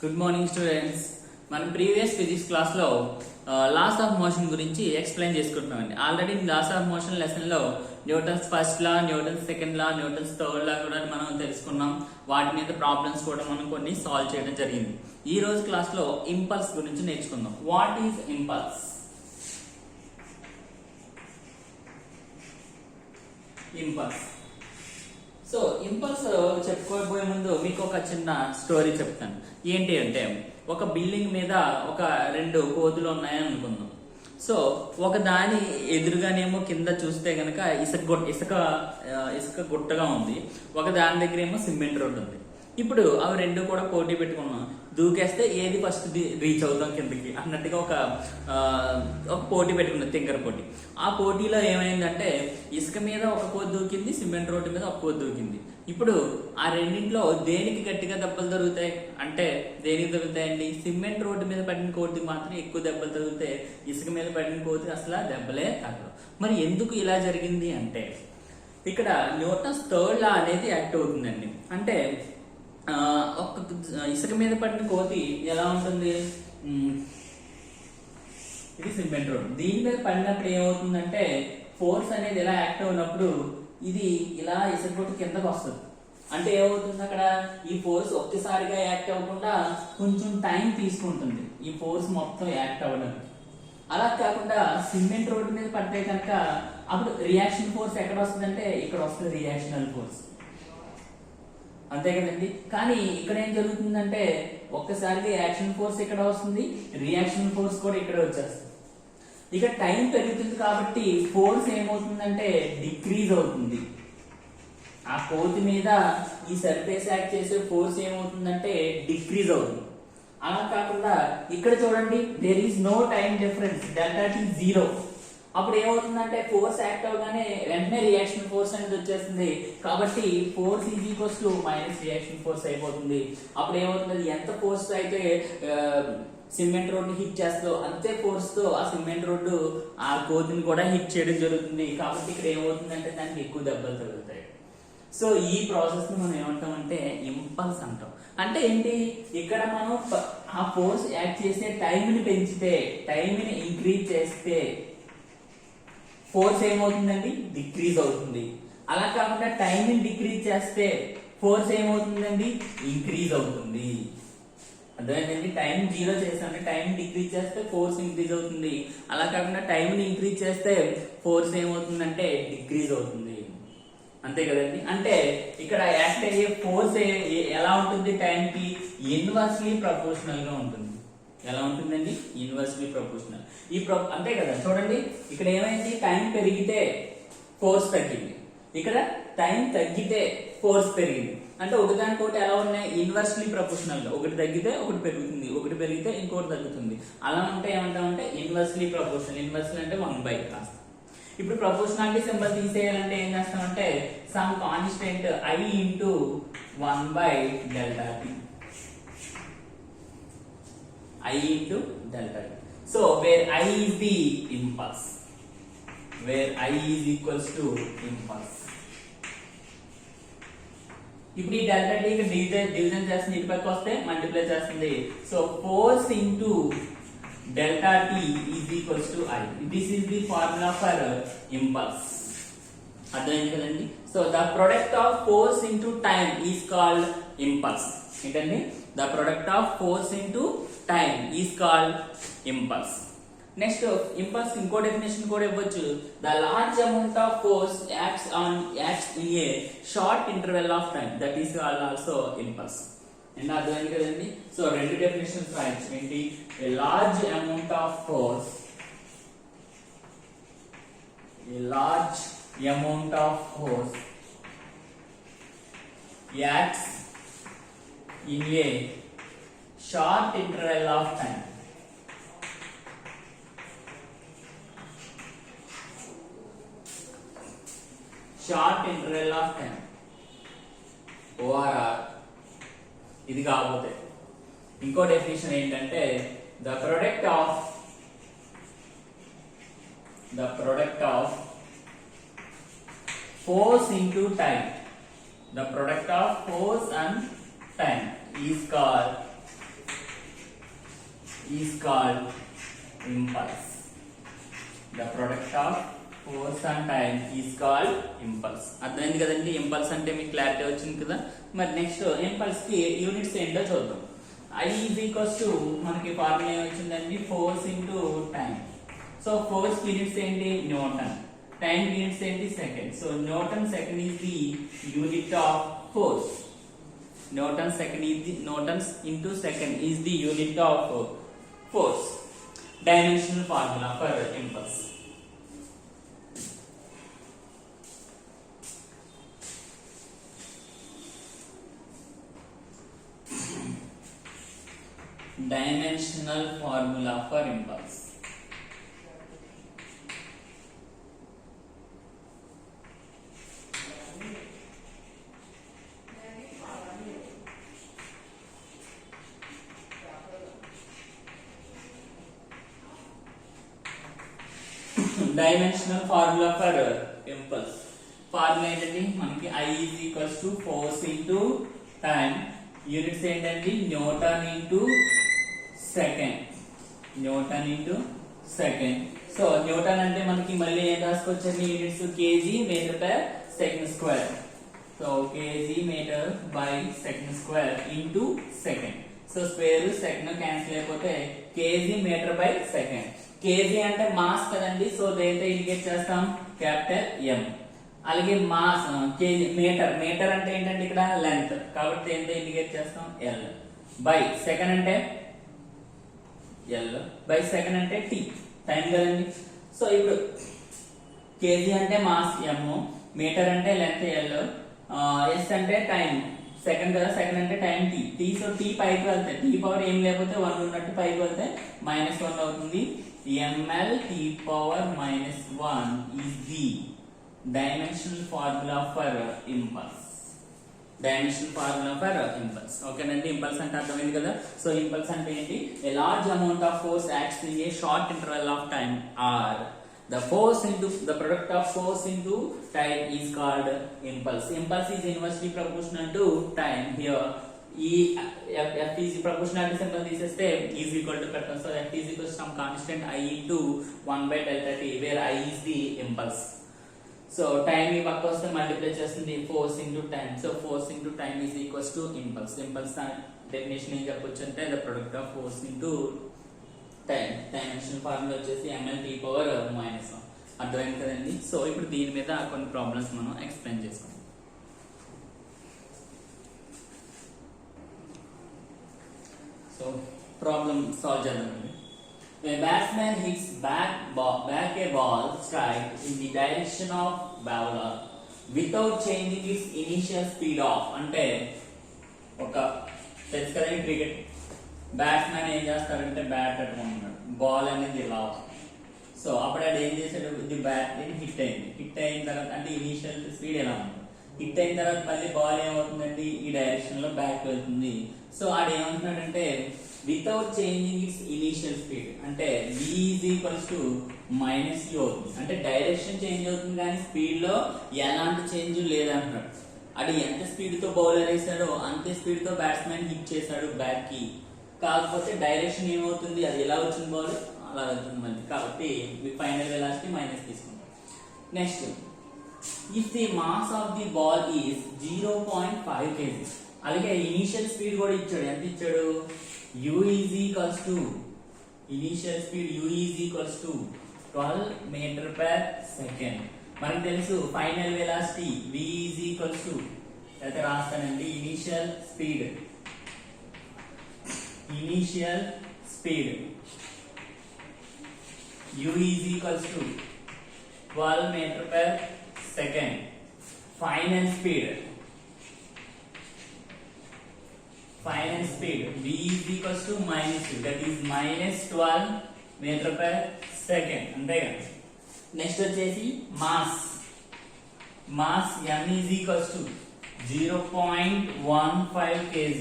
Good morning students. మనం previous physics class లో laws of motion గురించి ఎక్స్ప్లెయిన్ చేసుకుంటున్నామండి. Already laws of motion lesson లో Newton's first law, Newton's second law, Newton's third law కూడా మనం తెలుసుకున్నాం. వాటి మీద ప్రాబ్లమ్స్ కూడా మనం కొన్ని సాల్వ్ చేయడం జరిగింది. ఈ రోజు క్లాస్ లో ఇంపల్స్ గురించి నేర్చుకుందాం. What is impulse? Impulse. So impulse చెప్పుకోబోయే ముందు మీకు ఒక చిన్న స్టోరీ చెప్తాను. ఏంటి అంటే, ఒక బిల్డింగ్ మీద ఒక రెండు కోతులు ఉన్నాయని అనుకుందాం. సో ఒక దాని ఎదురుగానేమో కింద చూస్తే గనక ఇసుక గుట్టగా ఉంది. ఒక దాని దగ్గర ఏమో సిమెంట్ రోడ్ ఉంది. ఇప్పుడు అవి రెండు కూడా పోటీ పెట్టుకున్నాం. దూకేస్తే ఏది ఫస్ట్ రీచ్ అవుతాం కిందకి అన్నట్టుగా ఒక పోటీ పెట్టుకున్నాం, తింకర పోటీ. ఆ పోటీలో ఏమైందంటే, ఇసుక మీద ఒక కోతి దూకింది, సిమెంట్ రోడ్డు మీద ఒక కోతి దూకింది. ఇప్పుడు ఆ రెండింటిలో దేనికి గట్టిగా దెబ్బలు తరుగుతాయి అంటే దేనికి తగులుతాయండి? సిమెంట్ రోడ్డు మీద పడిన కోతికి మాత్రం ఎక్కువ దెబ్బలు తగులుతాయి, ఇసుక మీద పడిన కోతికి అసలు దెబ్బలే తగలవు. మరి ఎందుకు ఇలా జరిగింది అంటే, ఇక్కడ న్యూటన్స్ థర్డ్ లా అనేది యాక్ట్ అవుతుందండి. అంటే ఒక ఇసుక మీద పడిన కోతి ఎలా ఉంటుంది, ఇది సిమెంట్ రోడ్, దీని మీద పడినప్పుడు ఏమవుతుందంటే, ఫోర్స్ అనేది ఎలా యాక్ట్ అయినప్పుడు ఇది ఇలా ఇసుక కొట్టు కిందకు వస్తుంది. అంటే ఏమవుతుంది, అక్కడ ఈ ఫోర్స్ ఒక్కసారిగా యాక్ట్ అవ్వకుండా కొంచెం టైం తీసుకుంటుంది ఈ ఫోర్స్ మొత్తం యాక్ట్ అవ్వడానికి. అలా కాకుండా సిమెంట్ రోడ్డు మీద పడితే కనుక అప్పుడు రియాక్షన్ ఫోర్స్ ఎక్కడ వస్తుందంటే ఇక్కడ వస్తుంది, రియాక్షనల్ ఫోర్స్. అంతే కదండి. కానీ ఇక్కడ ఏం జరుగుతుందంటే, ఒక్కసారిగా యాక్షన్ ఫోర్స్ ఇక్కడ వస్తుంది, రియాక్షన్ ఫోర్స్ కూడా ఇక్కడ వచ్చేస్తుంది. ఇక టైం పెరుగుతుంది కాబట్టి ఫోర్స్ ఏమవుతుందంటే డిక్రీజ్ అవుతుంది. ఆ కోతి మీద ఈ సర్ఫేస్ యాక్ట్ చేసే ఫోర్స్ ఏమవుతుందంటే డిక్రీజ్ అవుతుంది. అలా కాకుండా ఇక్కడ చూడండి, there is no time difference, delta T 0. అప్పుడు ఏమవుతుందంటే, ఫోర్స్ యాక్ట్ అవగానే వెంటనే రియాక్షన్ ఫోర్స్ అనేది వచ్చేస్తుంది. కాబట్టి force is equals to minus reaction force అయిపోతుంది. అప్పుడు ఏమవుతుంది, ఎంత ఫోర్స్ అయితే సిమెంట్ రోడ్ ని హిట్ చేస్తో అంతే ఫోర్స్ తో ఆ సిమెంట్ రోడ్డు ఆ కోతిని కూడా హిట్ చేయడం జరుగుతుంది. కాబట్టి ఇక్కడ ఏమవుతుందంటే దానికి ఎక్కువ దెబ్బలు తగులుతాయి. సో ఈ ప్రాసెస్ ని మనం ఏమంటామంటే ఇంపల్స్ అంటాం. అంటే ఏంటి, ఇక్కడ మనం ఆ ఫోర్స్ యాక్ట్ చేసే టైంని పెంచితే, టైంని ఇంక్రీజ్ చేస్తే ఫోర్స్ ఏమవుతుందండి, డిక్రీజ్ అవుతుంది. అలా కాకుండా టైంని డిక్రీజ్ చేస్తే ఫోర్స్ ఏమవుతుందండి, ఇంక్రీజ్ అవుతుంది. అర్థమైందండి. టైం 0 చేస్తే టైం డిక్రీజ్ చేస్తే ఫోర్స్ ఇంక్రీజ్ అవుతుంది. అలా కాకుండా టైంని ఇంక్రీజ్ చేస్తే ఫోర్స్ ఏమవుతుందంటే డిక్రీజ్ అవుతుంది. అంతే కదండి. అంటే ఇక్కడ యాక్ట్ అయ్యే ఫోర్స్ ఎలా ఉంటుంది, టైంకి ఇన్వర్స్లీ ప్రపోర్షనల్ గా ఉంటుంది. ఎలా ఉంటుందండి, ఇన్వర్స్లీ ప్రపోర్షనల్. అంతే కదా. చూడండి, ఇక్కడ ఏమైంది, టైం పెరిగితే ఫోర్స్ తగ్గింది, ఇక్కడ టైం తగ్గితే ఫోర్స్ పెరిగింది. అంటే ఒకదానికొకటి ఎలా ఉన్నాయి, ఇన్వర్స్లీ ప్రపోర్షనల్ గా. ఒకటి తగ్గితే ఒకటి పెరుగుతుంది, ఒకటి పెరిగితే ఇంకోటి తగ్గుతుంది. అలా ఉంటే ఏమంటామంటే ఇన్వర్స్లీ ప్రపోర్షనల్. ఇన్వర్స్లీ అంటే 1/. కాస్త ఇప్పుడు ప్రపోర్షనాలిటీ సింబల్ తీసేయాలంటే ఏం చేస్తామంటే, some constant I into 1/Δt. I into delta t. So where I is the impulse, where I is equals to impulse. ఇప్పుడు ఈ డెల్టా టీ డివిజన్ చేస్తుంది, ఇటు పక్క వస్తే మల్టిప్లై చేస్తుంది. So force into delta T is equals to I. This is the formula for impulse. అర్థమైంది కదండి. So the product of force into time is called impulse. ఏంటండి, the product of force into time is called impulse. Next impulse ఇంకో definition కూడా ఇవ్వచ్చు. The large amount of force acts in a short interval of time, that is called also impulse. And అర్థమైంది కదండి. So రెండు definitions రాయొచ్చు. ఏంటి, a large amount of force, a large amount of force acts in a short interval of time, short interval of time, ORR. ఇది కాకపోతే ఇంకో definition ఏంటంటే, the product of force into time, the product of force and time is called is called impulse. The product of force and time is called impulse. అర్థమైంది కదండి, impulse అంటే మీకు clarity వచ్చింది కదా. మరి నెక్స్ట్ ఇంపల్స్ కి units ఏంటో చూద్దాం. I is equals to మనకి ఫార్ములా ఏమొచ్చిందండి, force into time. So force units ఏంటి, న్యూటన్. టైం యూనిట్స్ ఏంటి, second. So Newton second is the unit of force. Newton's second is the Newton's into second is the unit of force. Dimensional formula for impulse. Dimensional formula for impulse. Dimensional formula for impulse. Formula ఏంటండి, మనకి I is equals to force into time. Units ఏంటండి, Newton into second. Newton into second. So Newton అంటే మనకి మళ్ళీ ఏం రాసుకోవచ్చండి, units KG metre per second square. So KG metre by second square into second. So square second cancel అయిపోతే KG metre by second. KG అంటే mass కదండి, so దేంతో indicate చేస్తాం, క్యాపిటల్ ఎం. అలాగే మాస్ కేజీ మీటర్, మీటర్ అంటే ఏంటంటే ఇక్కడ length, కాబట్టి దేంతో ఇండికేట్ చేస్తాం, ఎల్. బై సెకండ్ అంటే ఎల్, బై సెకండ్ అంటే టీ, టైం కదండి. సో ఇప్పుడు కేజీ అంటే మాస్ ఎం, మీటర్ అంటే లెంత్ ఎల్, ఎస్ అంటే టైం సెకండ్ కదా, సెకండ్ అంటే time T. T so T పైకి వెళ్తే టీ పవర్ ఏం లేకపోతే 1 ఉన్నట్టు పైకి వెళ్తే -1 అవుతుంది. ml t power -1 is the dimensional formula for impulse. Dimensional formula for impulse. ఓకేనండి, ఇంపల్స్ అంటే అర్థమైంది కదా. సో ఇంపల్స్ అంటే ఏంటి, a large amount of force acts in a short interval of time, or the force into the product of force into time is called impulse. Impulse is inversely proportional to time. Here ఈ f is proportionality symbol తీసేస్తే is equal to పెట్టాం. So f is equal to some constant I into 1 by delta t, where I is the impulse. So time ఈ పక్క వస్తే multiply చేస్తుంది force into time. So force into time is equals to impulse. Impulse definition ఏం చెప్పొచ్చు అంటే the product of force into time. Dimension formula వచ్చేసి ml t power -1. అర్థమైంది కదండి. సో ఇప్పుడు దీని మీద కొన్ని ప్రాబ్లమ్స్ మనం ఎక్స్ప్లెయిన్ చేసుకుందాం. సో ప్రాబ్లమ్ సాల్వ్ చేద్దామండి. A batsman hits back a ball strike in the direction of bowler without changing its initial speed off. అంటే ఒక తెలుసు కదండి క్రికెట్, బ్యాట్స్మెన్ ఏం చేస్తాడంటే బ్యాట్ పట్టుకుంటున్నాడు, బాల్ అనేది ఇలా. సో అప్పుడు అది ఏం చేశాడు, ఇది బ్యాట్ హిట్ అయింది. హిట్ అయిన తర్వాత అంటే ఇనిషియల్ స్పీడ్ ఎలా ఉంది, హిట్ అయిన తర్వాత మళ్ళీ బాల్ ఏమవుతుందండి ఈ డైరెక్షన్ లో బ్యాక్ వెళ్తుంది. సో ఆడు ఏమంటున్నాడంటే without changing it's initial speed, అంటే v is equals to -u అవుతుంది. అంటే డైరెక్షన్ చేంజ్ అవుతుంది కానీ స్పీడ్ లో ఎలాంటి చేంజ్ లేదంటున్నాడు. అది ఎంత స్పీడ్ తో బౌలర్ వేసాడో అంతే స్పీడ్ తో బ్యాట్స్మెన్ హిట్ చేశాడు బ్యాక్ కి. కాకపోతే డైరెక్షన్ ఏమవుతుంది, అది ఎలా వచ్చింది బాల్ అలా వెళ్తుంది మళ్ళీ. కాబట్టి ఫైనల్ వెలాసిటీ మైనస్ తీసుకుంటాం. Next, if the mass of the ball is 0.5 kg. అలాగే ఇనిషియల్ స్పీడ్ కూడా ఇచ్చాడు. ఎంత ఇచ్చాడు, u is equals to initial speed u is equals to 12 meter per second. మనకు తెలుసు final velocity v is equals to అయితే రాస్తానండి initial speed u is equals to 12 meter per second. Final speed v is equals to -2, that is -12 meter per second. అంతే కదా. Next వచ్చేసి mass m is equals to 0.15 kg.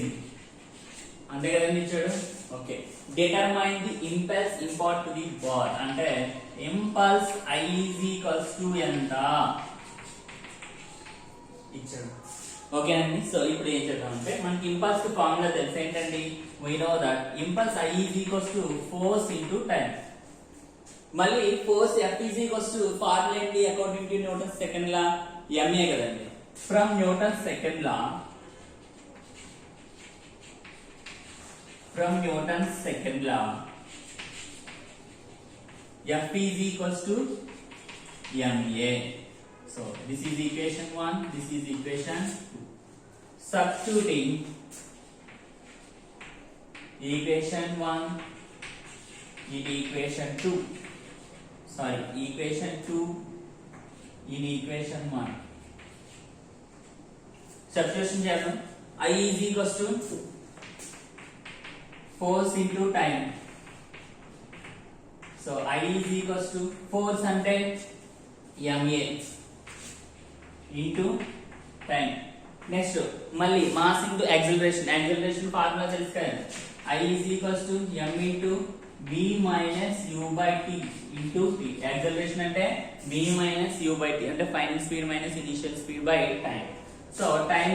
అంతే కదండి ఇచ్చాడు. Okay, determine the impulse impart to the ball. అంటే impulse I is equals to ఎంత ఇచ్చాడు. ఓకేనండి. సో ఇప్పుడు ఏం చేద్దామంటే మనకి ఇంపల్స్ ఫార్ములా తెలుసు ఏంటండి, we know that impulse I is equals to force into time. మళ్ళీ force F is equals to formula ఏంటి according to Newton second law, ma కదండి. From Newton second law, from Newton's second law, F is equals to ma. So this is equation 1, this is equation 2. Substituting equation 1 in equation 2, sorry, equation 2 in equation 1. Substitution చేద్దాం. I is equals to force into time. So I is equals to force అంటే ma into time. Next మళ్ళీ mass into acceleration, acceleration formula తెలుసు కదా, I is equals to m into v minus u by t into t. Acceleration అంటే v minus u by t అంటే final speed minus initial speed by time. So time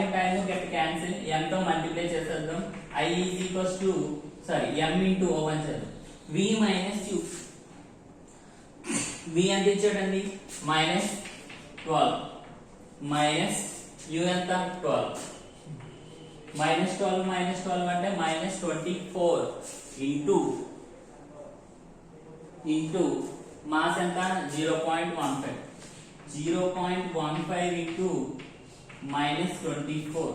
get cancel, m తో multiply చేసేద్దాం. I is equals to m into o1 చేద్దాం, v minus u. v ఎంత ఇచ్చాడండి, minus 12 minus u ఎంత 12, minus 12 అంటే minus 24 into mass ఎంత 0.15 into minus 24.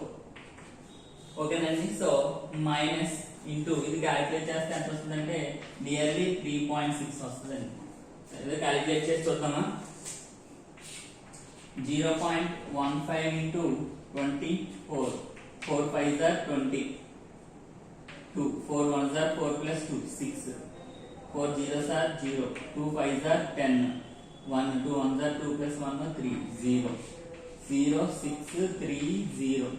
ఓకేనండి. So minus into ఇది క్యాలిక్యులేట్ చేస్తే ఎంత వస్తుందంటే నియర్లీ 3.6 వస్తుందండి. ఇది క్యాలిక్యులేట్ చేసి చూద్దామా. 0.15 into 24, 4 5s are 20, 2 4 1s are 4 plus 2 6, 4 zeros are 0, 2 5s are 10, 1 2 1s are 2 plus 1 3 0, 0 6 3 0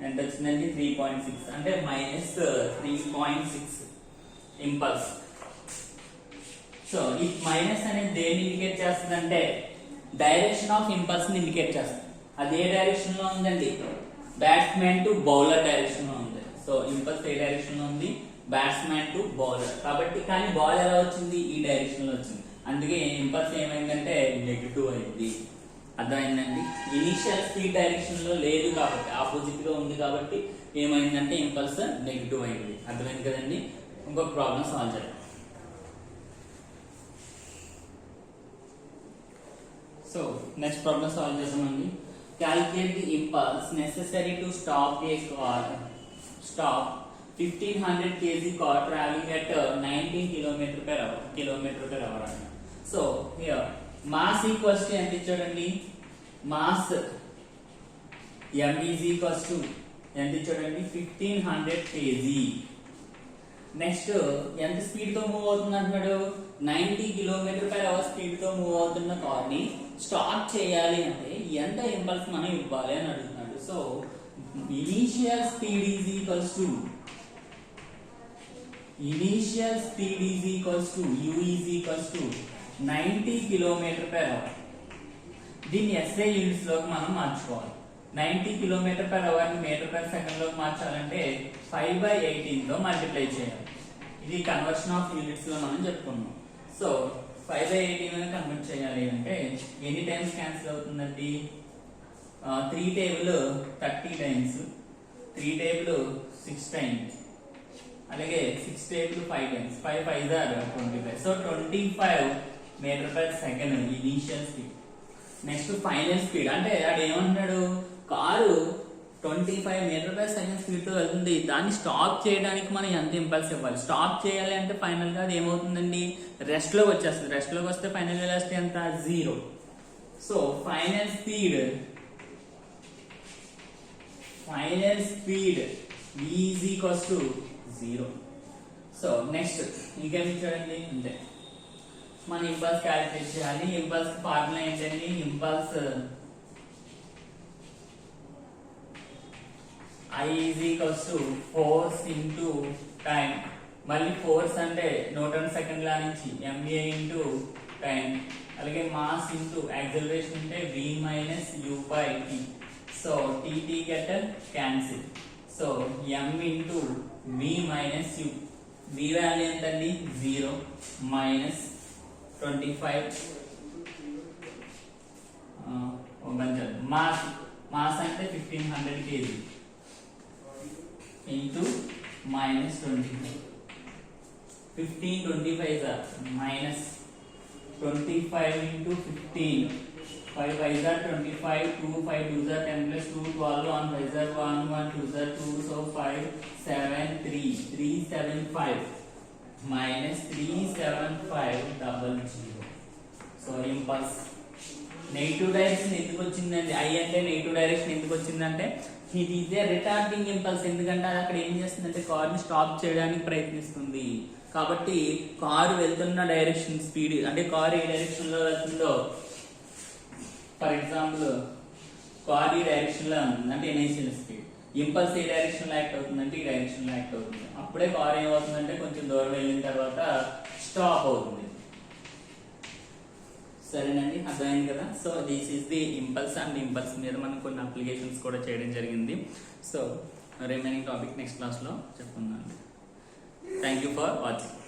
ఎంత వచ్చిందండి 3.6 అంటే మైనస్ 3.6 ఇంపల్స్. సో ఈ మైనస్ అనేది దేన్ని ఇండికేట్ చేస్తుందంటే డైరెక్షన్ ఆఫ్ ఇంపల్స్ ని ఇండికేట్ చేస్తుంది. అది ఏ డైరెక్షన్ లో ఉందండి, బ్యాట్స్మెన్ టు బౌలర్ డైరెక్షన్ లో ఉంది. సో ఇంపల్స్ ఏ డైరెక్షన్ లో ఉంది, బ్యాట్స్మెన్ టు బౌలర్. కాబట్టి కానీ బాల్ ఎలా వచ్చింది, ఈ డైరెక్షన్ లో వచ్చింది. అందుకే ఇంపల్స్ ఏమైందంటే నెగిటివ్ అయింది. అర్థమైందండి. ఇనిషియల్ స్పీడ్ డైరెక్షన్ లో లేదు కాబట్టి, ఆపోజిట్ లో ఉంది కాబట్టి ఏమైందంటే ఇంపల్స్ నెగిటివ్ అయింది. అర్థమైంది కదండి. ఇంకొక ప్రాబ్లం సాల్వ్ చేద్దాం. సో నెక్స్ట్ ప్రాబ్లం సాల్వ్ చేద్దామండి. Calculate the impulse necessary to stop A car, stop 1500 kg car traveling at 90 km/h. So here mass equals to ఎంత ఇచ్చాడండి, mass m is equals to ఎంత ఇచ్చాడండి 1500 kg. నెక్స్ట్ ఎంత speed తో move అవుతుంది అంటున్నాడు, 90 km/h speed తో మూవ్ అవుతున్న కార్ ని స్టాప్ చేయాలి అంటే ఎంత ఇంపల్స్ మనం ఇవ్వాలి అని అడుగుతున్నాడు. So initial speed is equals to u is equals to 90 km/h. దీన్ని SI యూనిట్స్ లోకి మనం మార్చుకోవాలి. 90 km/h ని మీటర్ పర్ సెకండ్ లోకి మార్చాలంటే 5/18 తో మల్టిప్లై చేయాలి. ఇది కన్వర్షన్ ఆఫ్ యూనిట్స్ లో మనం చెప్పుకున్నాం. సో 5/18 కన్వర్ట్ చేయాలి అంటే ఎన్ని టైమ్స్ క్యాన్సిల్ అవుతుందండి, 3 టేబుల్ 30 టైమ్స్, 3 టేబుల్ 6 టైమ్స్, అలాగే 6 table 5 times, 5 5s are 25. So 25 metre per second initial speed. Next final speed అంటే అది ఏమంటున్నాడు, car 25 metre per second speed తో వెళ్తుంది, దాన్ని స్టాప్ చేయడానికి మనం ఎంత ఇంపల్స్ ఇవ్వాలి. స్టాప్ చేయాలి అంటే ఫైనల్ గా అది ఏమవుతుందండి, రెస్ట్ లోకి వచ్చేస్తుంది. రెస్ట్ లోకి వస్తే ఫైనల్ వెలాసిటీ ఎంత 0. So final speed v is equals to 0. So next ఇంకేమి చూడండి, అంతే మన ఇంపల్స్ క్యాలిక్యులేట్ చేయాలి. ఇంపల్స్ ఫార్ములా ఏంటండి, impulse I is equals to force into time. మళ్ళీ ఫోర్స్ అంటే న్యూటన్ సెకండ్ లా నుంచి ma into time, అలాగే మాస్ ఇంటూ యాక్సిలరేషన్ అంటే v minus u by t. So T get cancel. So m into v minus u. v value ఎంతండి 0 minus 25 mass అంటే 1500 kg into minus 25. 15 minus 25 into 15. 5 5s are 25, 2 5 2s are 10 plus 2 12, 1 5s are 1, 1 2s are 2, so 5 7 3 3 7 5 minus 3 7 5 double 0. So impulse negative direction ఎందుకు వచ్చిందండి? I అంటే negative direction ఎందుకు వచ్చిందంటే it is a retarding impulse. ఎందుకంటే అది అక్కడ ఏం చేస్తుందంటే కార్ ని స్టాప్ చేయడానికి ప్రయత్నిస్తుంది. కాబట్టి కారు వెళ్తున్న డైరెక్షన్ స్పీడ్ అంటే కారు ఏ డైరెక్షన్ లో వెళ్తుందో, ఫర్ ఎగ్జాంపుల్ కార్ ఈ డైరెక్షన్ లో ఉంది అంటే ఇనీషియల్ స్పీడ్, ఇంపల్స్ ఏ డైరెక్షన్ లో యాక్ట్ అవుతుందంటే ఈ డైరెక్షన్ లో యాక్ట్ అవుతుంది. అప్పుడే కార్ ఏమవుతుందంటే కొంచెం దూరం వెళ్ళిన తర్వాత స్టాప్ అవుతుంది. సరేనండి, అర్థమైంది కదా. So this is the impulse and impulse మీద మనం కొన్ని అప్లికేషన్స్ కూడా చేయడం జరిగింది. So remaining topic next class లో చెప్పుకుందాం. Thank you for watching.